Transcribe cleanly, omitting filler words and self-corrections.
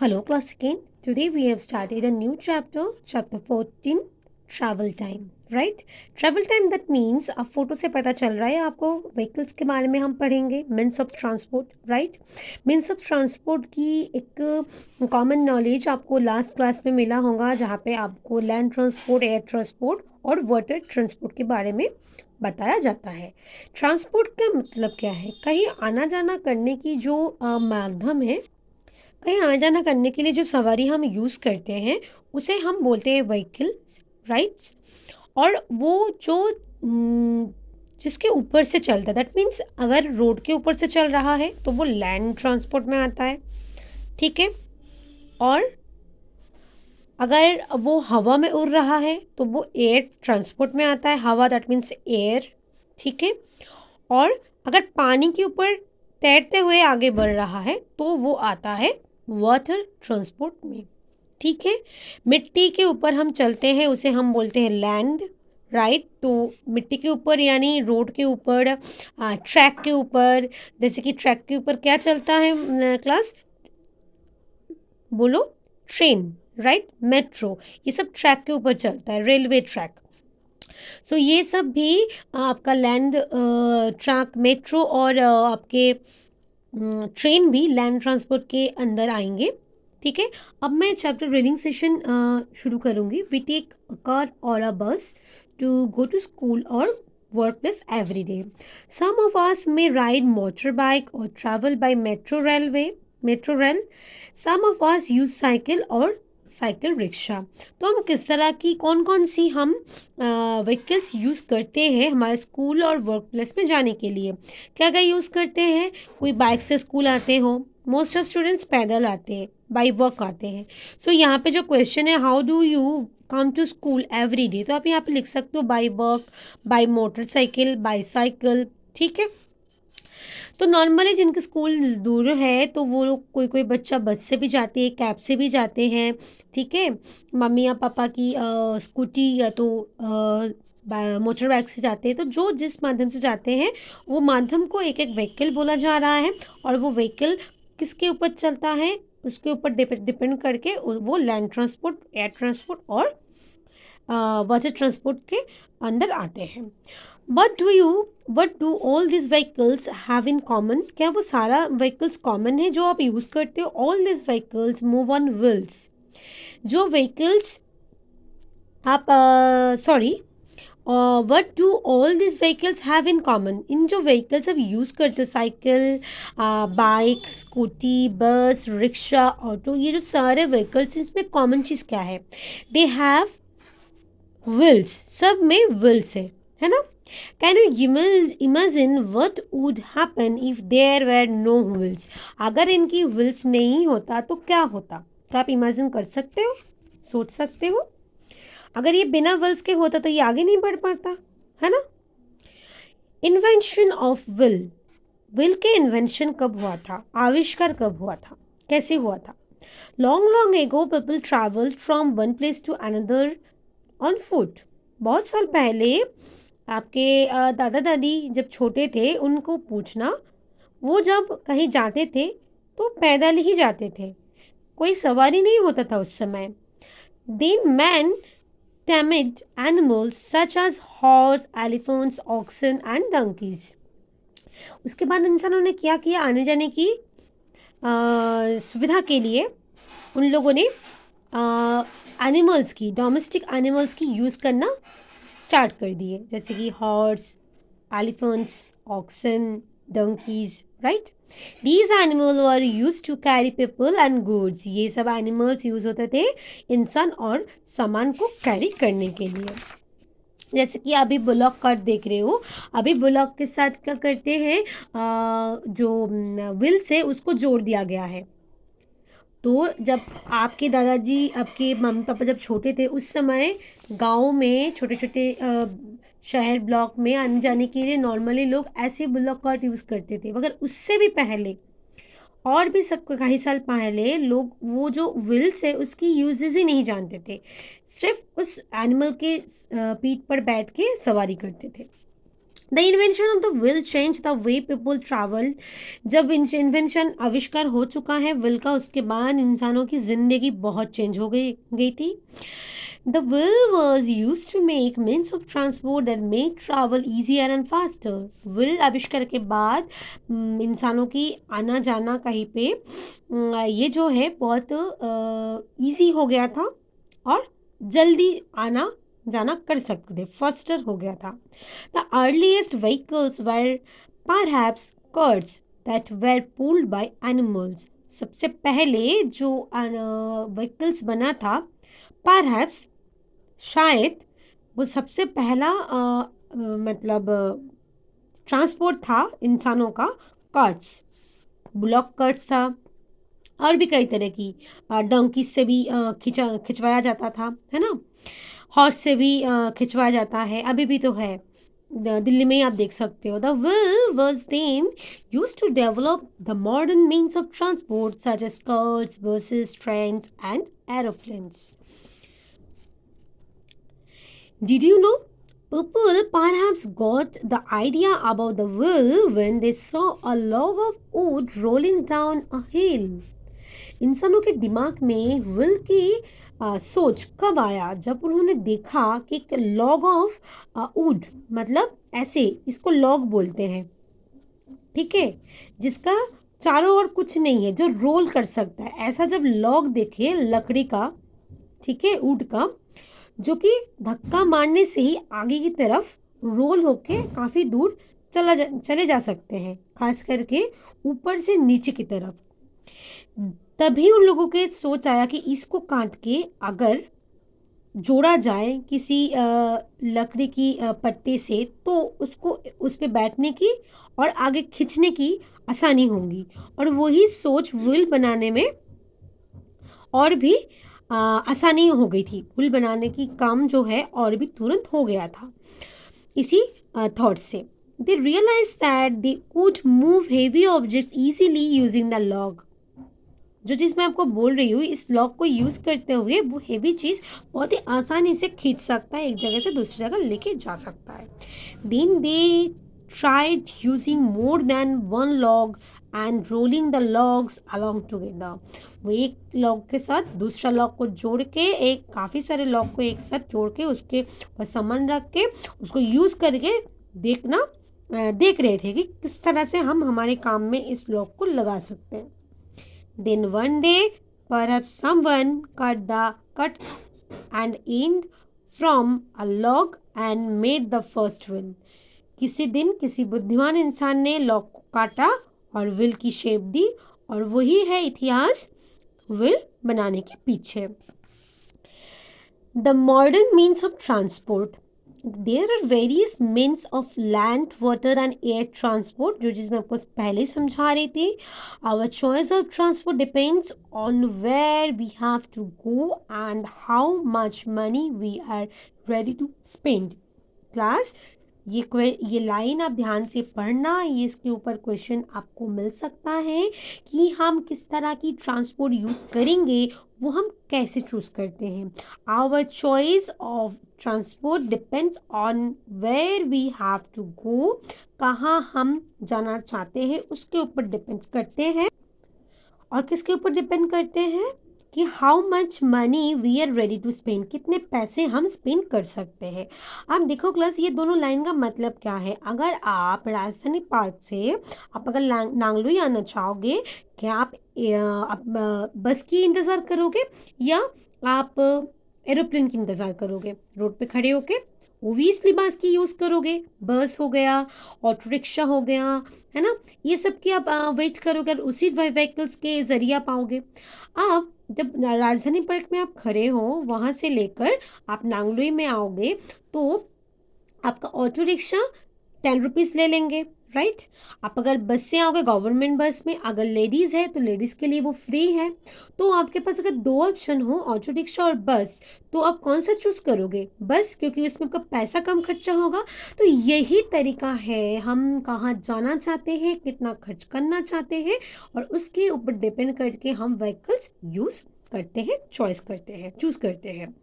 Hello, class again. Today we have started a new chapter, chapter 14, travel time. Right travel time that means अब photo से पता चल रहा है आपको व्हीकल्स के बारे में हम पढ़ेंगे means of transport right means of transport की एक कॉमन नॉलेज आपको लास्ट क्लास में मिला होगा जहाँ पे आपको लैंड ट्रांसपोर्ट एयर ट्रांसपोर्ट और वाटर ट्रांसपोर्ट के बारे में बताया जाता है। ट्रांसपोर्ट का मतलब क्या है? कहीं आना जाना करने की जो माध्यम है, कहीं आना जाना करने के लिए जो सवारी हम यूज़ करते हैं उसे हम बोलते हैं व्हीकल्स राइट्स। और वो जो जिसके ऊपर से चलता है दैट मीन्स अगर रोड के ऊपर से चल रहा है तो वो लैंड ट्रांसपोर्ट में आता है, ठीक है। और अगर वो हवा में उड़ रहा है तो वो एयर ट्रांसपोर्ट में आता है, हवा दैट मीन्स एयर, ठीक है। और अगर पानी के ऊपर तैरते हुए आगे बढ़ रहा है तो वो आता है वाटर ट्रांसपोर्ट में, ठीक है। मिट्टी के ऊपर हम चलते हैं उसे हम बोलते हैं लैंड राइट। तो मिट्टी के ऊपर यानी रोड के ऊपर, ट्रैक के ऊपर, जैसे कि ट्रैक के ऊपर क्या चलता है क्लास, बोलो, ट्रेन राइट, मेट्रो, ये सब ट्रैक के ऊपर चलता है, रेलवे ट्रैक। सो ये सब भी आपका लैंड ट्रैक, मेट्रो और आपके ट्रेन भी लैंड ट्रांसपोर्ट के अंदर आएंगे, ठीक है। अब मैं चैप्टर रीडिंग सेशन शुरू करूँगी। वी टेक अ कार और अ बस टू गो टू स्कूल और workplace every day. Some of us may ride motorbike or travel by metro rail. Some of us use cycle और साइकिल रिक्शा। तो हम किस तरह की कौन कौन सी हम व्हीकल्स यूज़ करते हैं हमारे स्कूल और वर्क प्लेस में जाने के लिए? क्या क्या यूज़ करते हैं? कोई बाइक से स्कूल आते हो, मोस्ट ऑफ स्टूडेंट्स पैदल आते हैं, बाई वॉक आते हैं। सो यहाँ पे जो क्वेश्चन है, how do you come to school every day, तो आप यहाँ पे लिख सकते हो by walk, by motorcycle, by cycle, ठीक है। तो नॉर्मली जिनके स्कूल दूर है तो वो लोग, कोई कोई बच्चा बस से भी जाते हैं, कैब से भी जाते हैं, ठीक है। मम्मी या पापा की स्कूटी या तो मोटर बाइक से जाते हैं। तो जो जिस माध्यम से जाते हैं वो माध्यम को एक एक व्हीकल बोला जा रहा है। और वो व्हीकल किसके ऊपर चलता है उसके ऊपर डिपेंड करके वो लैंड ट्रांसपोर्ट, एयर ट्रांसपोर्ट और वाटर ट्रांसपोर्ट के अंदर आते हैं। What do all this vehicles have in common? क्या वो सारा व्हीकल्स कॉमन है जो आप यूज़ करते हो? All this vehicles move on wheels. जो व्हीकल्स आप what do all this vehicles have in common? इन जो व्हीकल्स आप यूज़ करते हो, cycle, bike, scooty, bus, rickshaw, auto, ये जो सारे व्हीकल्स, इसमें कॉमन चीज़ क्या है? दे हैव व्हील्स, सब में व्हील्स है ना। Can you imagine what would happen if there were no wheels? अगर इनकी व्हील्स नहीं होता तो क्या होता? तो आप इमेजिन कर सकते हो, सोच सकते हो। अगर ये बिना व्हील्स के होता तो ये आगे नहीं बढ़ पाता, है ना। इन्वेंशन ऑफ व्हील, व्हील के इन्वेंशन कब हुआ था? आविष्कार कब हुआ था? कैसे हुआ था? Long ago people travelled from one place to another on foot. बहुत साल पहले आपके दादा दादी जब छोटे थे उनको पूछना, वो जब कहीं जाते थे तो पैदल ही जाते थे, कोई सवारी नहीं होता था उस समय। Then man tamed animals such as horse, elephants, oxen and donkeys. उसके बाद इंसानों ने क्या किया? आने जाने की सुविधा के लिए उन लोगों ने एनिमल्स की, डोमेस्टिक एनिमल्स की यूज़ करना स्टार्ट कर दिए, जैसे कि horse, elephants, oxen, donkeys, right. These animal were use to carry people and goods. ये सब एनिमल्स यूज होते थे इंसान और सामान को कैरी करने के लिए। जैसे कि अभी बुलॉक कार्ट देख रहे हो, अभी बुलॉक के साथ क्या करते हैं, जो व्हील्स है उसको जोड़ दिया गया है। तो जब आपके दादाजी, आपके मम्मी पापा जब छोटे थे उस समय गाँव में छोटे छोटे शहर ब्लॉक में आने जाने के लिए नॉर्मली लोग ऐसे बुलॉक कार्ट यूज़ करते थे। मगर उससे भी पहले और भी सब कई साल पहले लोग वो जो व्हील्स है उसकी यूजेस ही नहीं जानते थे, सिर्फ उस एनिमल के पीठ पर बैठ के सवारी करते थे। The invention of the will change the way people travel. जब इन्वेंशन आविष्कार हो चुका है विल का, उसके बाद इंसानों की जिंदगी बहुत चेंज हो गई थी। The wheel was use to make means of transport that made travel easier and faster. Wheel आविष्कार के बाद इंसानों की आना जाना कहीं पे ये जो है बहुत ईजी हो गया था और जल्दी आना जाना कर सकते थे, फास्टर हो गया था। The earliest vehicles were perhaps carts that were pulled by animals. सबसे पहले जो व्हीकल्स बना था, perhaps शायद वो सबसे पहला मतलब ट्रांसपोर्ट था इंसानों का, कार्ट्स, ब्लॉक कार्ट्स था, और भी कई तरह की डंकी से भी खिंचवाया जाता था, है ना। हॉर्स से भी खिंचवाया जाता है, अभी भी तो है। दिल्ली में ही आप देख सकते हो। The wheel was then use to develop the modern means of transport such as cars, buses, trains and aeroplanes. Did you know? People perhaps got the idea about the wheel when they saw a log of wood rolling down a hill. इंसानों के दिमाग में will की सोच कब आया? जब उन्होंने देखा कि एक लॉग ऑफ वुड, मतलब ऐसे इसको लॉग बोलते हैं, ठीक है, जिसका चारों ओर कुछ नहीं है, जो रोल कर सकता है, ऐसा जब लॉग देखे लकड़ी का, ठीक है, वुड का, जो कि धक्का मारने से ही आगे की तरफ रोल होके काफ़ी दूर चले जा सकते हैं, खास करके ऊपर से नीचे की तरफ। तभी उन लोगों के सोच आया कि इसको काट के अगर जोड़ा जाए किसी लकड़ी की पट्टी से, तो उसको उस पे बैठने की और आगे खींचने की आसानी होगी। और वही सोच व्हील बनाने में और भी आसानी हो गई थी। व्हील बनाने की काम जो है और भी तुरंत हो गया था इसी थॉट से। They realise that they could move heavy object easily using the log. जो चीज़ मैं आपको बोल रही हूँ, इस लॉक को यूज़ करते हुए वो हेवी चीज़ बहुत ही आसानी से खींच सकता है, एक जगह से दूसरी जगह लेके जा सकता है। Then they tried using more than one log and rolling the logs along together. वो एक लॉग के साथ दूसरा लॉग को जोड़ के, एक काफ़ी सारे लॉग को एक साथ जोड़ के, उसके ऊपर सामान रख के उसको यूज़ करके देख रहे थे कि किस तरह से हम हमारे काम में इस लॉग को लगा सकते हैं। Then one day, perhaps someone cut and end from a log and made the first wheel. किसी दिन किसी बुद्धिमान इंसान ने लॉग को काटा और व्हील की शेप दी, और वही है इतिहास व्हील बनाने के पीछे। The modern means of transport. There are various means of land, water and air transport, जो चीज़ मैं आपको पहले ही समझा रही थी। Our choice of transport depends on where we have to go and how much money we are ready to spend. Class, ये line आप ध्यान से पढ़ना, ये इसके ऊपर क्वेश्चन आपको मिल सकता है कि हम किस तरह की ट्रांसपोर्ट यूज़ करेंगे, वो हम कैसे चूज़ करते हैं। Our choice of transport depends on where we have to go, कहाँ हम जाना चाहते हैं उसके ऊपर डिपेंड करते हैं। और किसके ऊपर डिपेंड करते हैं कि how much money we are ready to spend, कितने पैसे हम स्पेंड कर सकते हैं। आप देखो क्लास, ये दोनों लाइन का मतलब क्या है। अगर आप राजधानी पार्क से आप अगर नांगलोई आना चाहोगे, क्या आप बस की इंतज़ार करोगे या आप एरोप्लेन की इंतज़ार करोगे? रोड पे खड़े होके ओबियसली बस की यूज़ करोगे। बस हो गया, ऑटो रिक्शा हो गया, है ना, ये सब की आप वेट करोगे और उसी व्हीकल्स के ज़रिए आप आओगे। आप जब राजधानी पार्क में आप खड़े हो, वहाँ से लेकर आप नांगलोई में आओगे, तो आपका ऑटो रिक्शा 10 रुपीज़ ले लेंगे, राइट। आप अगर बस से आओगे, गवर्नमेंट बस में, अगर लेडीज़ है तो लेडीज़ के लिए वो फ्री है। तो आपके पास अगर दो ऑप्शन हो, ऑटो रिक्शा और बस, तो आप कौन सा चूज़ करोगे? बस, क्योंकि उसमें आपका पैसा कम खर्चा होगा। तो यही तरीका है, हम कहाँ जाना चाहते हैं, कितना खर्च करना चाहते हैं, और उसके ऊपर डिपेंड करके हम व्हीकल्स यूज़ करते हैं, चॉइस करते हैं, चूज़ करते हैं।